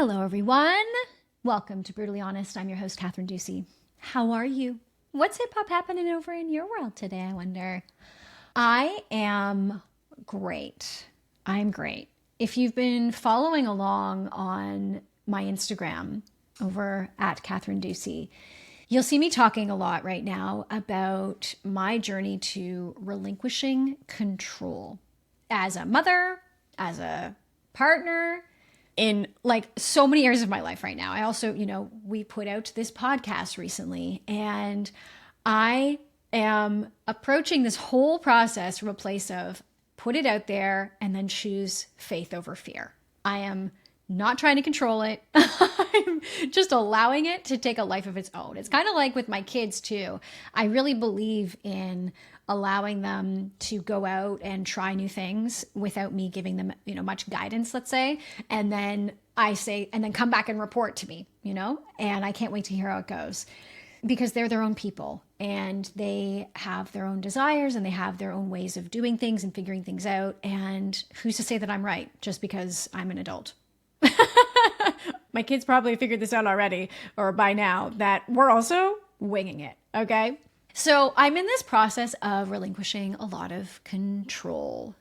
Hello, everyone. Welcome to Brutally Honest. I'm your host, Kathryn Ducey. How are you? What's hip-hop happening over in your world today, I wonder? I am great. I'm great. If you've been following along on my Instagram over at Kathryn Ducey, you'll see me talking a lot right now about my journey to relinquishing control as a mother, as a partner, in like so many areas of my life right now. I also, we put out this podcast recently, and I am approaching this whole process from a place of put it out there and then choose faith over fear. I am not trying to control it. I'm just allowing it to take a life of its own. It's kind of like with my kids too. I really believe in allowing them to go out and try new things without me giving them, much guidance, let's say. And then and then come back and report to me, and I can't wait to hear how it goes, because they're their own people and they have their own desires and they have their own ways of doing things and figuring things out. And who's to say that I'm right just because I'm an adult? My kids probably figured this out already, or by now, that we're also winging it. Okay. So I'm in this process of relinquishing a lot of control,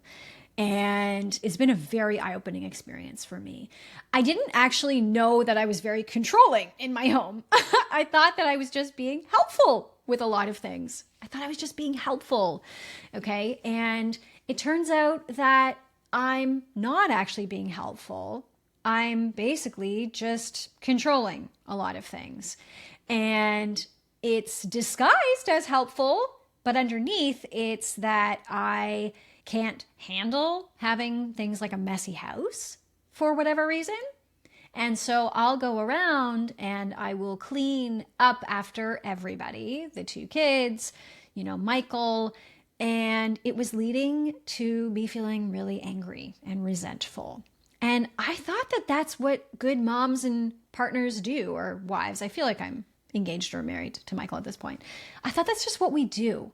and it's been a very eye-opening experience for me. I didn't actually know that I was very controlling in my home. I thought that I was just being helpful with a lot of things. I thought I was just being helpful. Okay. And it turns out that I'm not actually being helpful. I'm basically just controlling a lot of things. And it's disguised as helpful, but underneath it's that I can't handle having things like a messy house for whatever reason. And so I'll go around and I will clean up after everybody, the two kids, Michael, and it was leading to me feeling really angry and resentful. And I thought that that's what good moms and partners do, or wives. I feel like I'm engaged or married to Michael at this point. I thought that's just what we do.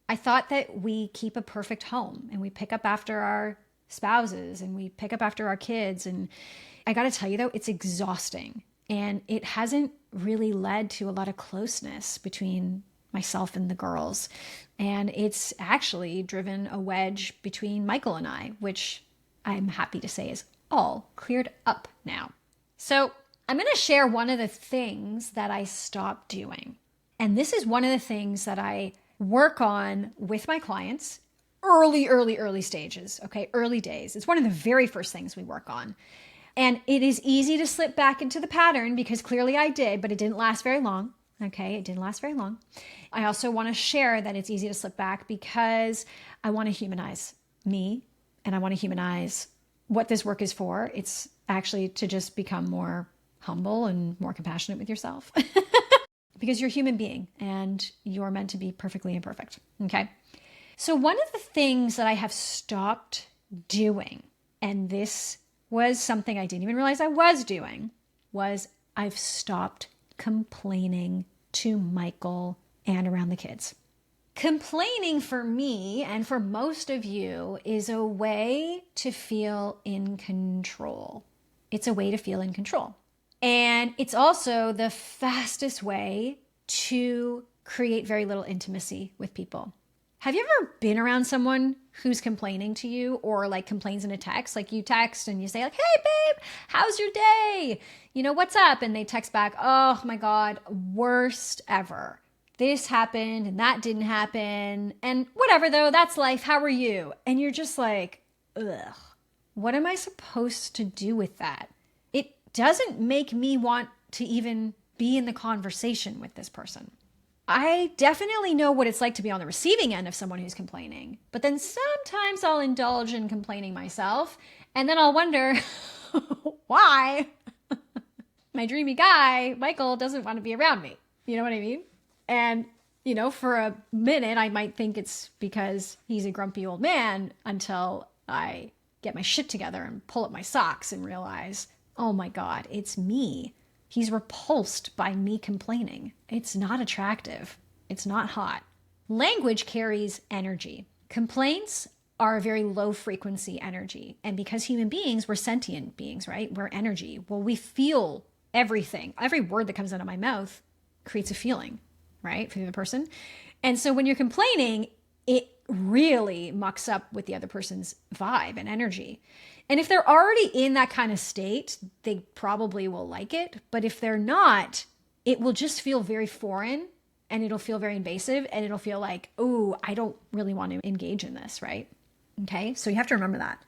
I thought that we keep a perfect home and we pick up after our spouses and we pick up after our kids. And I got to tell you though, it's exhausting, and it hasn't really led to a lot of closeness between myself and the girls. And it's actually driven a wedge between Michael and I, which I'm happy to say is all cleared up now. So I'm going to share one of the things that I stopped doing. And this is one of the things that I work on with my clients early stages. Okay. Early days. It's one of the very first things we work on. And it is easy to slip back into the pattern because clearly I did, but it didn't last very long. Okay. It didn't last very long. I also want to share that it's easy to slip back because I want to humanize me and I want to humanize what this work is for. It's actually to just become more humble and more compassionate with yourself because you're a human being and you're meant to be perfectly imperfect. Okay. So one of the things that I have stopped doing, and this was something I didn't even realize I was doing, was I've stopped complaining to Michael and around the kids. Complaining for me and for most of you is a way to feel in control. It's a way to feel in control. And it's also the fastest way to create very little intimacy with people. Have you ever been around someone who's complaining to you, or like complains in a text? Like you text and you say like, hey babe, how's your day? What's up? And they text back, oh my God, worst ever. This happened and that didn't happen. And whatever though, that's life. How are you? And you're just like, ugh, what am I supposed to do with that? It doesn't make me want to even be in the conversation with this person. I definitely know what it's like to be on the receiving end of someone who's complaining, but then sometimes I'll indulge in complaining myself, and then I'll wonder why my dreamy guy, Michael, doesn't want to be around me. You know what I mean? And, for a minute, I might think it's because he's a grumpy old man until I get my shit together and pull up my socks and realize, oh my God, it's me. He's repulsed by me complaining. It's not attractive. It's not hot. Language carries energy. Complaints are a very low frequency energy. And because human beings, we're sentient beings, right? We're energy. Well, we feel everything. Every word that comes out of my mouth creates a feeling, right? For the other person. And so when you're complaining, it really mucks up with the other person's vibe and energy. And if they're already in that kind of state, they probably will like it. But if they're not, it will just feel very foreign, and it'll feel very invasive, and it'll feel like, oh, I don't really want to engage in this, right? Okay, so you have to remember that.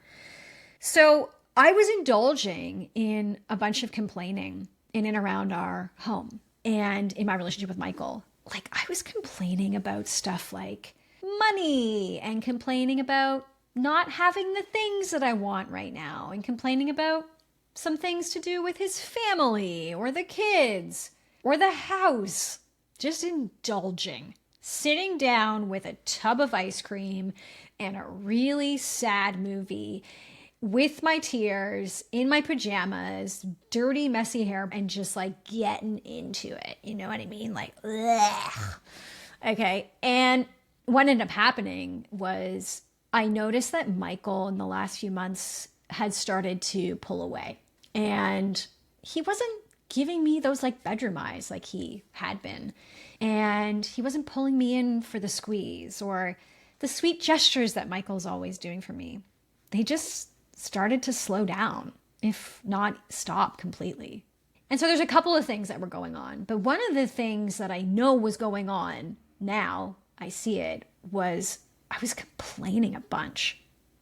So I was indulging in a bunch of complaining in and around our home and in my relationship with Michael. Like, I was complaining about stuff like money, and complaining about not having the things that I want right now, and complaining about some things to do with his family or the kids or the house. Just indulging, sitting down with a tub of ice cream and a really sad movie with my tears, in my pajamas, dirty, messy hair, and just like getting into it. You know what I mean? Like, ugh. Okay. And what ended up happening was I noticed that Michael in the last few months had started to pull away, and he wasn't giving me those like bedroom eyes like he had been. And he wasn't pulling me in for the squeeze or the sweet gestures that Michael's always doing for me. They just started to slow down, if not stop completely. And so there's a couple of things that were going on. But one of the things that I know was going on now, I see it, was I was complaining a bunch.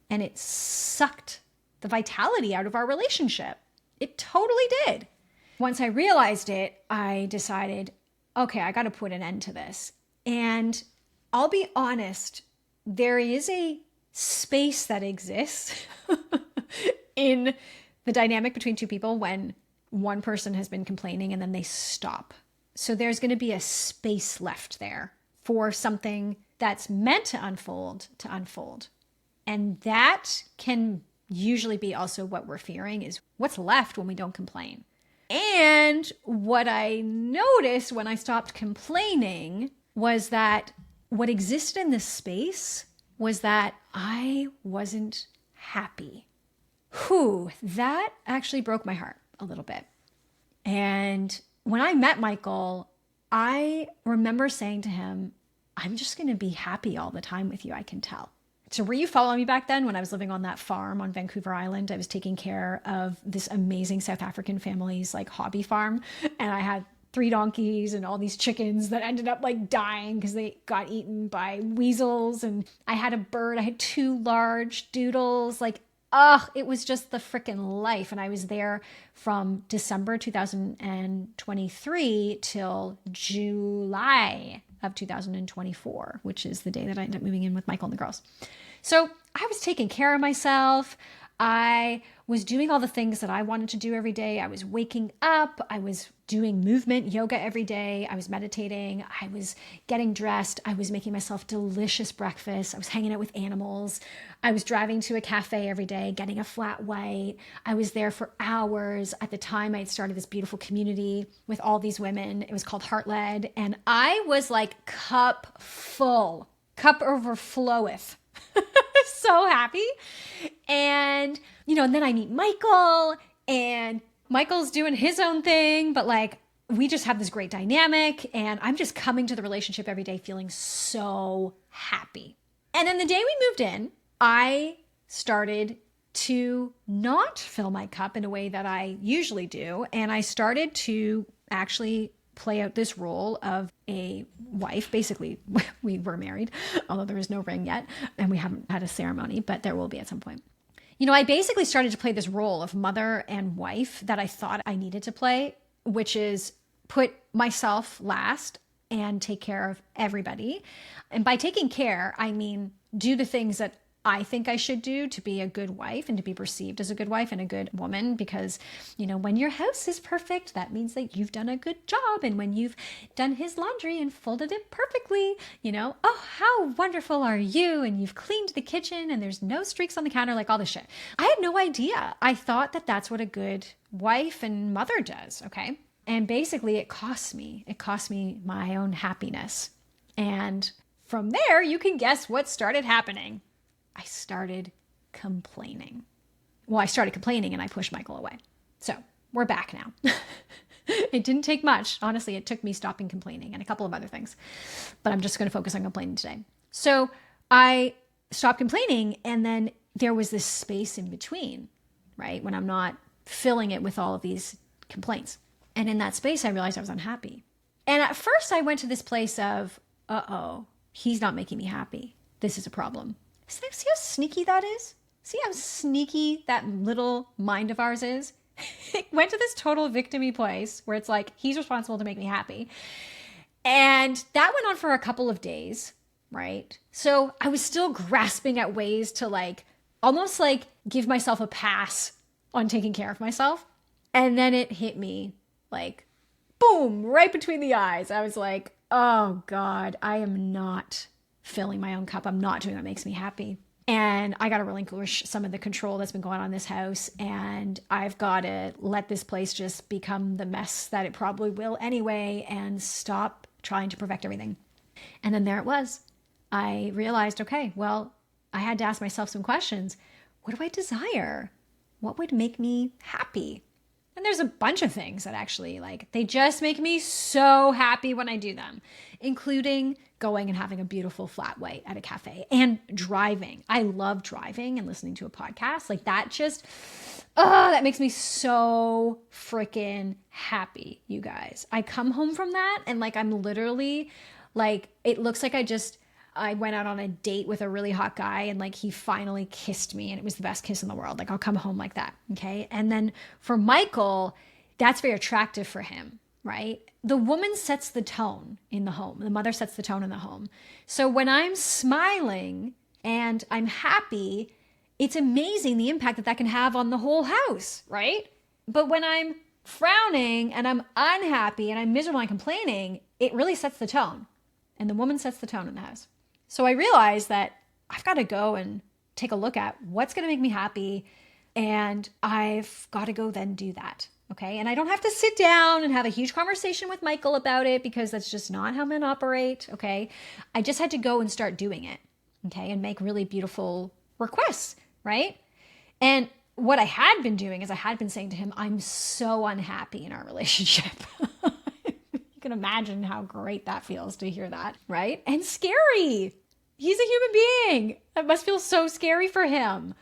And it sucked the vitality out of our relationship. It totally did. Once I realized it, I decided, okay, I got to put an end to this. And I'll be honest, there is a space that exists in the dynamic between two people when one person has been complaining and then they stop. So there's going to be a space left there for something that's meant to unfold. And that can usually be also what we're fearing, is what's left when we don't complain. And what I noticed when I stopped complaining was that what existed in this space was that I wasn't happy. That actually broke my heart a little bit. And when I met Michael, I remember saying to him, I'm just going to be happy all the time with you, I can tell. So were you following me back then when I was living on that farm on Vancouver Island? I was taking care of this amazing South African family's like hobby farm. And I had 3 donkeys and all these chickens that ended up like dying because they got eaten by weasels. And I had a bird. I had 2 large doodles. Like, it was just the freaking life. And I was there from December 2023 till July of 2024, which is the day that I ended up moving in with Michael and the girls. So I was taking care of myself. I was doing all the things that I wanted to do every day. I was waking up. I was doing movement, yoga every day. I was meditating. I was getting dressed. I was making myself delicious breakfast. I was hanging out with animals. I was driving to a cafe every day, getting a flat white. I was there for hours. At the time, I had started this beautiful community with all these women. It was called Heart Led. And I was like cup full, cup overfloweth. So happy. And, and then I meet Michael, and Michael's doing his own thing, but like, we just have this great dynamic, and I'm just coming to the relationship every day feeling so happy. And then the day we moved in, I started to not fill my cup in a way that I usually do. And I started to actually play out this role of a wife. Basically, we were married, although there was no ring yet, and we haven't had a ceremony, but there will be at some point. I basically started to play this role of mother and wife that I thought I needed to play, which is put myself last and take care of everybody. And by taking care, I mean do the things that I think I should do to be a good wife and to be perceived as a good wife and a good woman, because, when your house is perfect, that means that you've done a good job. And when you've done his laundry and folded it perfectly, oh, how wonderful are you? And you've cleaned the kitchen and there's no streaks on the counter, like all this shit. I had no idea. I thought that that's what a good wife and mother does. Okay. And basically it cost me my own happiness. And from there, you can guess what started happening. I started complaining. Well, I started complaining and I pushed Michael away. So we're back now. It didn't take much. Honestly, it took me stopping complaining and a couple of other things. But I'm just going to focus on complaining today. So I stopped complaining, and then there was this space in between, right? When I'm not filling it with all of these complaints. And in that space, I realized I was unhappy. And at first I went to this place of, uh-oh, he's not making me happy. This is a problem. See how sneaky that is? See how sneaky that little mind of ours is? It went to this total victim-y place where it's like, he's responsible to make me happy. And that went on for a couple of days, right? So I was still grasping at ways to like, almost like give myself a pass on taking care of myself. And then it hit me like, boom, right between the eyes. I was like, oh God, I am not filling my own cup. I'm not doing what makes me happy. And I got to relinquish some of the control that's been going on in this house. And I've got to let this place just become the mess that it probably will anyway, and stop trying to perfect everything. And then there it was. I realized, okay, well, I had to ask myself some questions. What do I desire? What would make me happy? And there's a bunch of things that actually, like, they just make me so happy when I do them, including going and having a beautiful flat white at a cafe and driving. I love driving and listening to a podcast. Like that just, that makes me so freaking happy, you guys. I come home from that and like, I'm literally like, it looks like I went out on a date with a really hot guy and like he finally kissed me and it was the best kiss in the world. Like I'll come home like that. Okay. And then for Michael, that's very attractive for him, right? The woman sets the tone in the home. The mother sets the tone in the home. So when I'm smiling and I'm happy, it's amazing the impact that that can have on the whole house, right? But when I'm frowning and I'm unhappy and I'm miserable and complaining, it really sets the tone. And the woman sets the tone in the house. So I realized that I've got to go and take a look at what's going to make me happy. And I've got to go then do that. Okay. And I don't have to sit down and have a huge conversation with Michael about it because that's just not how men operate. Okay. I just had to go and start doing it. Okay. And make really beautiful requests. Right. And what I had been doing is I had been saying to him, I'm so unhappy in our relationship. You can imagine how great that feels to hear that. Right. And scary. He's a human being. That must feel so scary for him.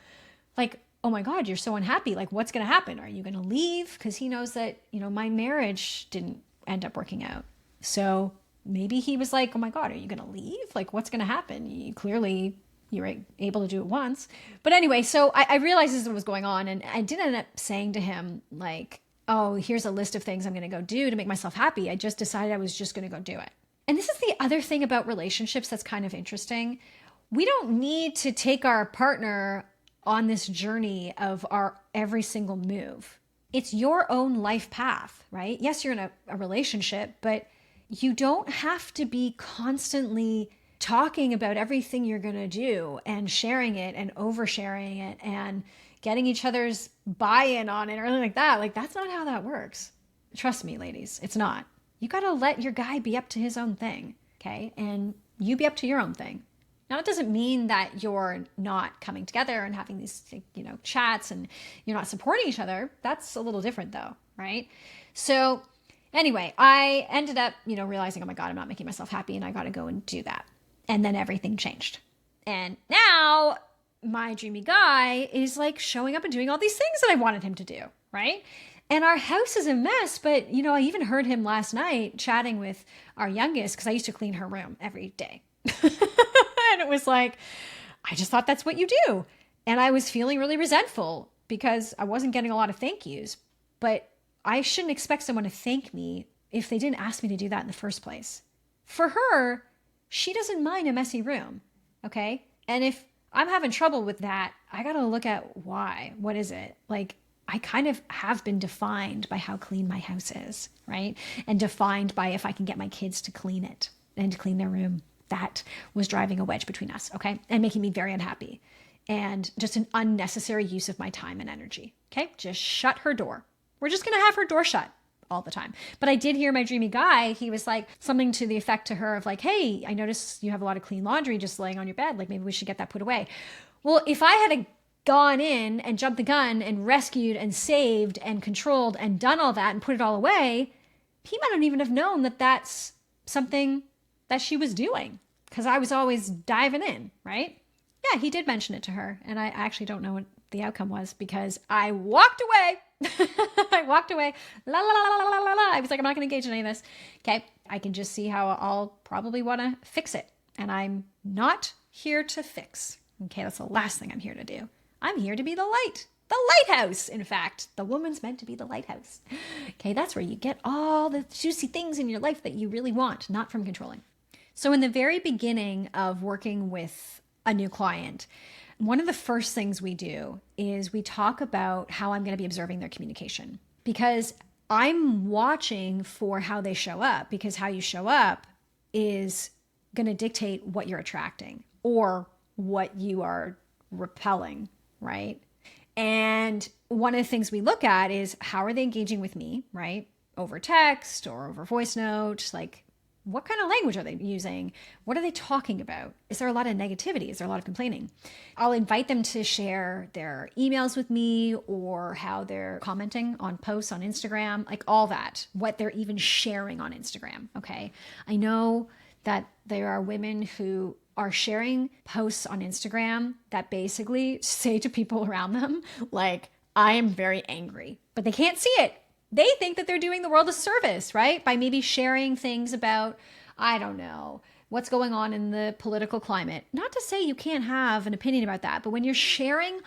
Like, oh my God, you're so unhappy. Like, what's going to happen? Are you going to leave? Because he knows that, my marriage didn't end up working out. So maybe he was like, oh my God, are you going to leave? Like, what's going to happen? You were able to do it once. But anyway, so I realized this was what was going on. And I did end up saying to him, like, oh, here's a list of things I'm going to go do to make myself happy. I just decided I was just going to go do it. And this is the other thing about relationships that's kind of interesting. We don't need to take our partner on this journey of our every single move. It's your own life path, right? Yes, you're in a relationship, but you don't have to be constantly talking about everything you're going to do and sharing it and oversharing it and getting each other's buy-in on it or anything like that. Like, that's not how that works. Trust me, ladies, it's not. You got to let your guy be up to his own thing, okay? And you be up to your own thing. Now, it doesn't mean that you're not coming together and having these, chats and you're not supporting each other. That's a little different though, right? So anyway, I ended up, realizing, oh my God, I'm not making myself happy and I got to go and do that. And then everything changed. And now my dreamy guy is like showing up and doing all these things that I wanted him to do, right? And our house is a mess, but, I even heard him last night chatting with our youngest because I used to clean her room every day. And it was like, I just thought that's what you do. And I was feeling really resentful because I wasn't getting a lot of thank yous. But I shouldn't expect someone to thank me if they didn't ask me to do that in the first place. For her, she doesn't mind a messy room, okay? And if I'm having trouble with that, I got to look at why. What is it? Like, I kind of have been defined by how clean my house is, right? And defined by if I can get my kids to clean it and to clean their room. That was driving a wedge between us, okay? And making me very unhappy. And just an unnecessary use of my time and energy, okay? Just shut her door. We're just going to have her door shut all the time. But I did hear my dreamy guy. He was like something to the effect to her of like, hey, I noticed you have a lot of clean laundry just laying on your bed. Like maybe we should get that put away. Well, if I had gone in and jumped the gun and rescued and saved and controlled and done all that and put it all away, he might not even have known that that's something that she was doing, because I was always diving in, right? Yeah, he did mention it to her, and I actually don't know what the outcome was because I walked away. I walked away. La la la la la la la. I was like, I'm not going to engage in any of this. Okay, I can just see how I'll probably want to fix it, and I'm not here to fix. Okay, that's the last thing I'm here to do. I'm here to be the light. The lighthouse, in fact. The woman's meant to be the lighthouse. Okay, that's where you get all the juicy things in your life that you really want, not from controlling. So in the very beginning of working with a new client, one of the first things we do is we talk about how I'm going to be observing their communication, because I'm watching for how they show up, because how you show up is going to dictate what you're attracting or what you are repelling, right? And one of the things we look at is how are they engaging with me, right? Over text or over voice note, like what kind of language are they using? What are they talking about? Is there a lot of negativity? Is there a lot of complaining? I'll invite them to share their emails with me or how they're commenting on posts on Instagram, like all that, what they're even sharing on Instagram, okay? I know that there are women who are sharing posts on Instagram that basically say to people around them, like, I am very angry, but they can't see it. They think that they're doing the world a service, right? By maybe sharing things about, I don't know, what's going on in the political climate. Not to say you can't have an opinion about that, but when you're sharing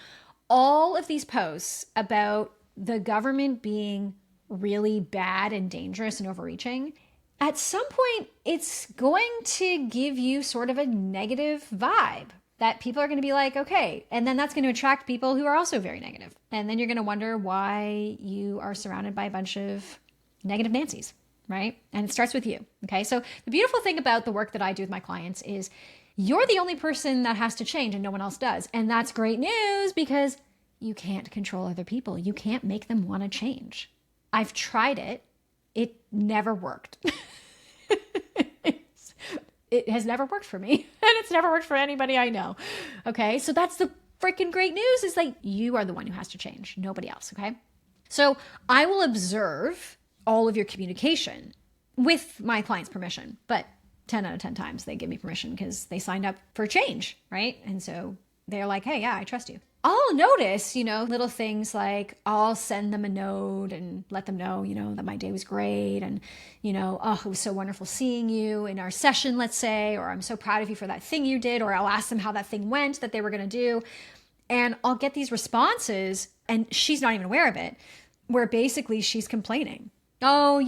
all of these posts about the government being really bad and dangerous and overreaching, at some point, it's going to give you sort of a negative vibe that people are going to be like, okay. And then that's going to attract people who are also very negative. And then you're going to wonder why you are surrounded by a bunch of negative Nancy's, right? And it starts with you. Okay. So the beautiful thing about the work that I do with my clients is you're the only person that has to change and no one else does. And that's great news because you can't control other people. You can't make them want to change. I've tried it. It never worked. It has never worked for me, and it's never worked for anybody I know. Okay, so that's the freaking great news, is like you are the one who has to change, nobody else. Okay, so I will observe all of your communication with my client's permission, but 10 out of 10 times they give me permission because they signed up for change, right? And so they're like, hey, yeah, I trust you. I'll notice, little things like I'll send them a note and let them know, that my day was great. And, oh, it was so wonderful seeing you in our session, let's say, or I'm so proud of you for that thing you did. Or I'll ask them how that thing went that they were going to do. And I'll get these responses, and she's not even aware of it, where basically she's complaining. Oh,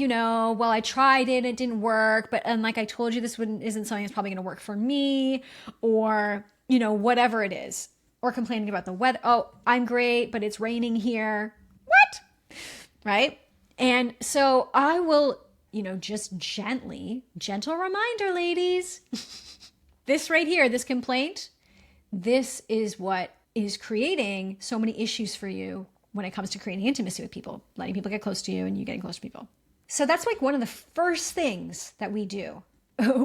well, I tried it, it didn't work. And like I told you, this isn't something that's probably going to work for me, or, whatever it is. Or complaining about the weather. Oh, I'm great, but it's raining here. What? Right? And so I will, just gentle reminder, ladies. This right here, this complaint, this is what is creating so many issues for you when it comes to creating intimacy with people, letting people get close to you and you getting close to people. So that's like one of the first things that we do.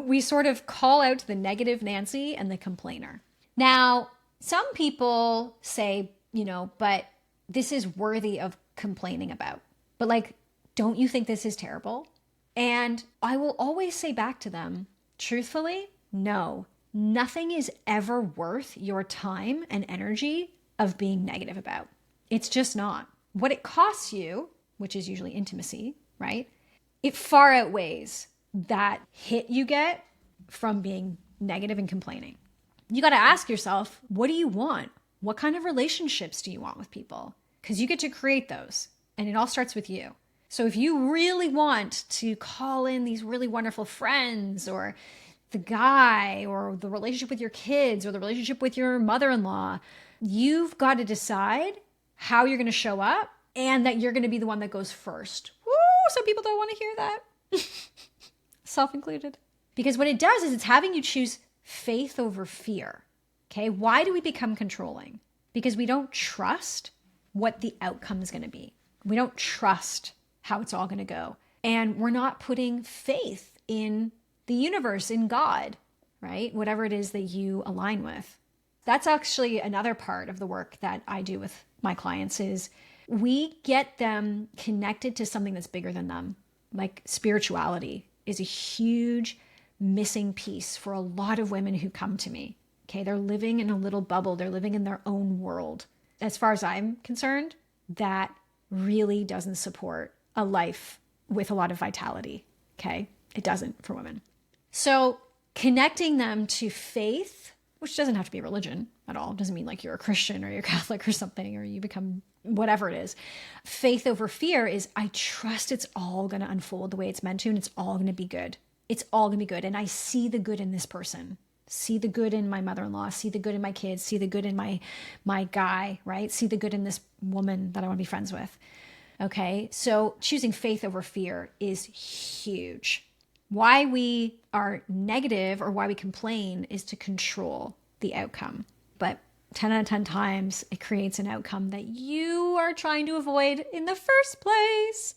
We sort of call out the negative Nancy and the complainer. Now, some people say, but this is worthy of complaining about. But like, don't you think this is terrible? And I will always say back to them, truthfully, no, nothing is ever worth your time and energy of being negative about. It's just not. What it costs you, which is usually intimacy, right? It far outweighs that hit you get from being negative and complaining. You got to ask yourself, what do you want? What kind of relationships do you want with people? Because you get to create those, and it all starts with you. So if you really want to call in these really wonderful friends, or the guy, or the relationship with your kids, or the relationship with your mother-in-law, you've got to decide how you're going to show up, and that you're going to be the one that goes first. Woo! Some people don't want to hear that. Self-included. Because what it does is it's having you choose faith over fear. Okay. Why do we become controlling? Because we don't trust what the outcome is going to be. We don't trust how it's all going to go. And we're not putting faith in the universe, in God, right? Whatever it is that you align with. That's actually another part of the work that I do with my clients is we get them connected to something that's bigger than them. Like spirituality is a huge missing piece for a lot of women who come to me. Okay, they're living in a little bubble. They're living in their own world. As far as I'm concerned, that really doesn't support a life with a lot of vitality. Okay, it doesn't for women. So connecting them to faith, which doesn't have to be a religion at all. It doesn't mean like you're a Christian or you're Catholic or something, or you become whatever it is. Faith over fear is I trust it's all going to unfold the way it's meant to, and it's all going to be good. It's all going to be good. And I see the good in this person. See the good in my mother-in-law, see the good in my kids, see the good in my guy, right? See the good in this woman that I want to be friends with. Okay, so choosing faith over fear is huge. Why we are negative or why we complain is to control the outcome. But 10 out of 10 times, it creates an outcome that you are trying to avoid in the first place,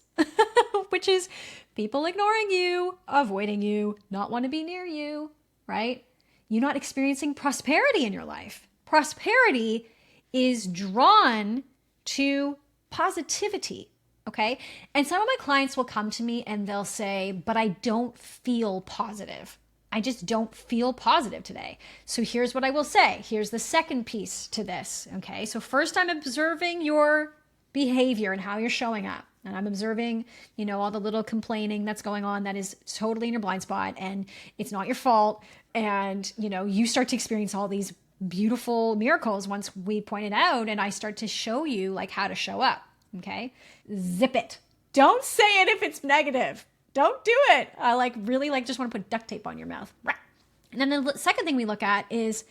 which is people ignoring you, avoiding you, not want to be near you, right? You're not experiencing prosperity in your life. Prosperity is drawn to positivity. Okay. And some of my clients will come to me and they'll say, but I don't feel positive. I just don't feel positive today. So here's what I will say. Here's the second piece to this. Okay. So first I'm observing your behavior and how you're showing up. And I'm observing, all the little complaining that's going on that is totally in your blind spot and it's not your fault. And, you start to experience all these beautiful miracles once we point it out and I start to show you like how to show up. Okay. Zip it. Don't say it if it's negative. Don't do it. I really just want to put duct tape on your mouth. And then the second thing we look at is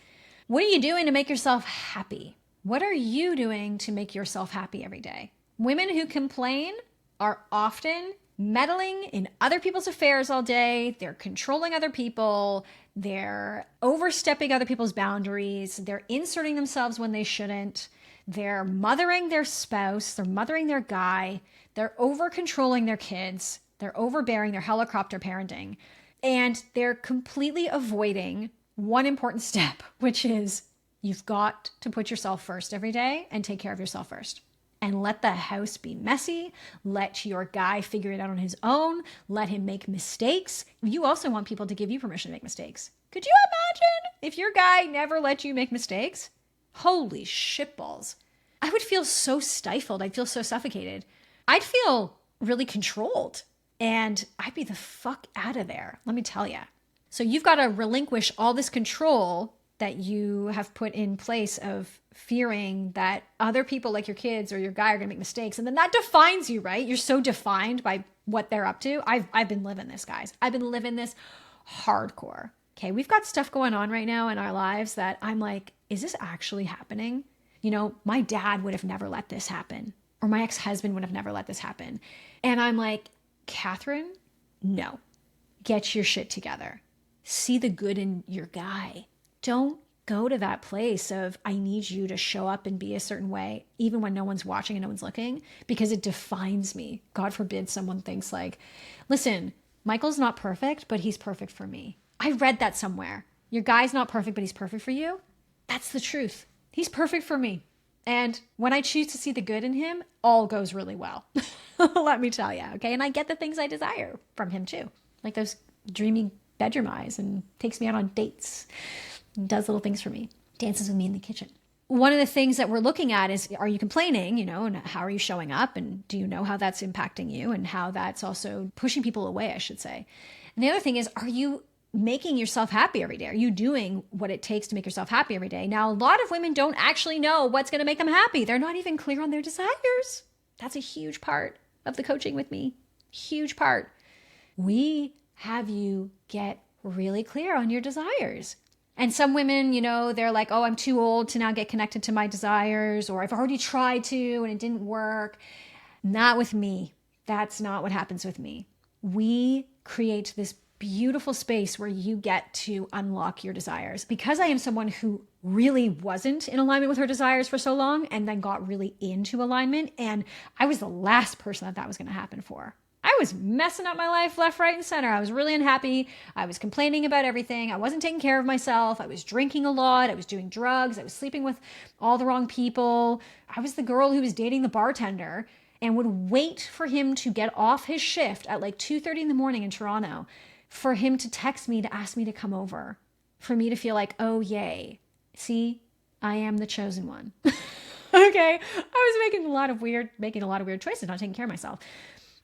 what are you doing to make yourself happy? What are you doing to make yourself happy every day? Women who complain are often meddling in other people's affairs all day. They're controlling other people. They're overstepping other people's boundaries. They're inserting themselves when they shouldn't. They're mothering their spouse. They're mothering their guy. They're over controlling their kids. They're overbearing. They're helicopter parenting. And they're completely avoiding one important step, which is you've got to put yourself first every day and take care of yourself first. And let the house be messy. Let your guy figure it out on his own. Let him make mistakes. You also want people to give you permission to make mistakes. Could you imagine if your guy never let you make mistakes? Holy shitballs. I would feel so stifled. I'd feel so suffocated. I'd feel really controlled. And I'd be the fuck out of there. Let me tell you. So you've got to relinquish all this control that you have put in place of fearing that other people like your kids or your guy are going to make mistakes. And then that defines you, right? You're so defined by what they're up to. I've been living this, guys. I've been living this hardcore. Okay. We've got stuff going on right now in our lives that I'm like, is this actually happening? My dad would have never let this happen, or my ex-husband would have never let this happen. And I'm like, Kathryn, no, get your shit together. See the good in your guy. Don't go to that place of, I need you to show up and be a certain way, even when no one's watching and no one's looking, because it defines me. God forbid someone thinks like, listen, Michael's not perfect, but he's perfect for me. I read that somewhere. Your guy's not perfect, but he's perfect for you. That's the truth. He's perfect for me. And when I choose to see the good in him, all goes really well. Let me tell you. Okay. And I get the things I desire from him too. Like those dreamy bedroom eyes, and takes me out on dates. Does little things for me, dances with me in the kitchen. One of the things that we're looking at is, are you complaining, and how are you showing up? And do you know how that's impacting you and how that's also pushing people away, I should say. And the other thing is, are you making yourself happy every day? Are you doing what it takes to make yourself happy every day? Now, a lot of women don't actually know what's going to make them happy. They're not even clear on their desires. That's a huge part of the coaching with me. Huge part. We have you get really clear on your desires. And some women, they're like, oh, I'm too old to now get connected to my desires, or I've already tried to and it didn't work. Not with me. That's not what happens with me. We create this beautiful space where you get to unlock your desires. Because I am someone who really wasn't in alignment with her desires for so long and then got really into alignment. And I was the last person that was going to happen for. I I was messing up my life left, right, and center. I was really unhappy. I was complaining about everything. I wasn't taking care of myself. I was drinking a lot. I was doing drugs. I was sleeping with all the wrong people. I was the girl who was dating the bartender and would wait for him to get off his shift at like 2:30 in the morning in Toronto for him to text me to ask me to come over, for me to feel like, oh, yay. See, I am the chosen one. Okay. I was making a lot of weird choices, not taking care of myself.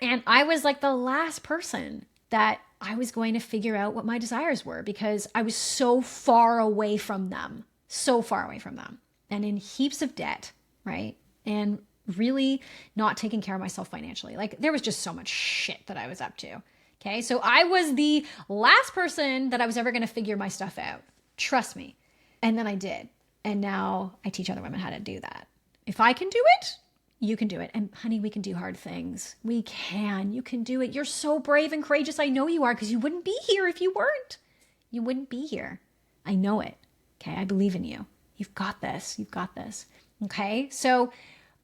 And I was like the last person that I was going to figure out what my desires were, because I was so far away from them, and in heaps of debt, right? And really not taking care of myself financially. Like there was just so much shit that I was up to. Okay. So I was the last person that I was ever going to figure my stuff out. Trust me. And then I did. And now I teach other women how to do that. If I can do it, you can do it. And honey, we can do hard things. We can. You can do it. You're so brave and courageous. I know you are, because you wouldn't be here if you weren't. You wouldn't be here. I know it. Okay. I believe in you. You've got this. You've got this. Okay. So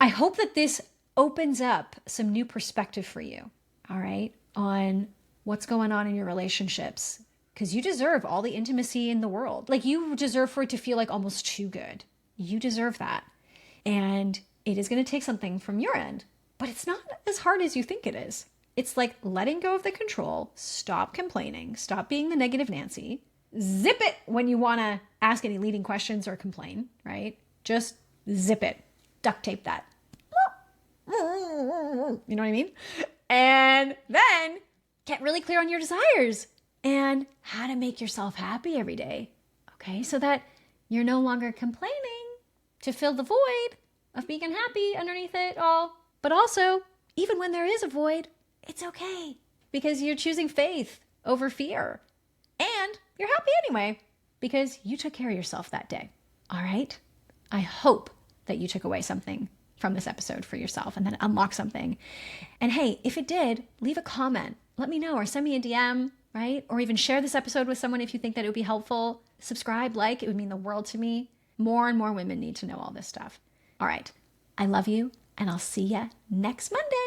I hope that this opens up some new perspective for you. All right. On what's going on in your relationships, because you deserve all the intimacy in the world. Like you deserve for it to feel like almost too good. You deserve that. And it is going to take something from your end, but it's not as hard as you think it is. It's like letting go of the control, stop complaining, stop being the negative Nancy, zip it when you want to ask any leading questions or complain, right? Just zip it, duct tape that. You know what I mean? And then get really clear on your desires and how to make yourself happy every day. Okay. So that you're no longer complaining to fill the void of being unhappy underneath it all. But also, even when there is a void, it's okay, because you're choosing faith over fear. And you're happy anyway, because you took care of yourself that day. All right? I hope that you took away something from this episode for yourself and then unlock something. And hey, if it did, leave a comment. Let me know, or send me a DM, right? Or even share this episode with someone if you think that it would be helpful. Subscribe, like, it would mean the world to me. More and more women need to know all this stuff. All right. I love you, and I'll see you next Monday.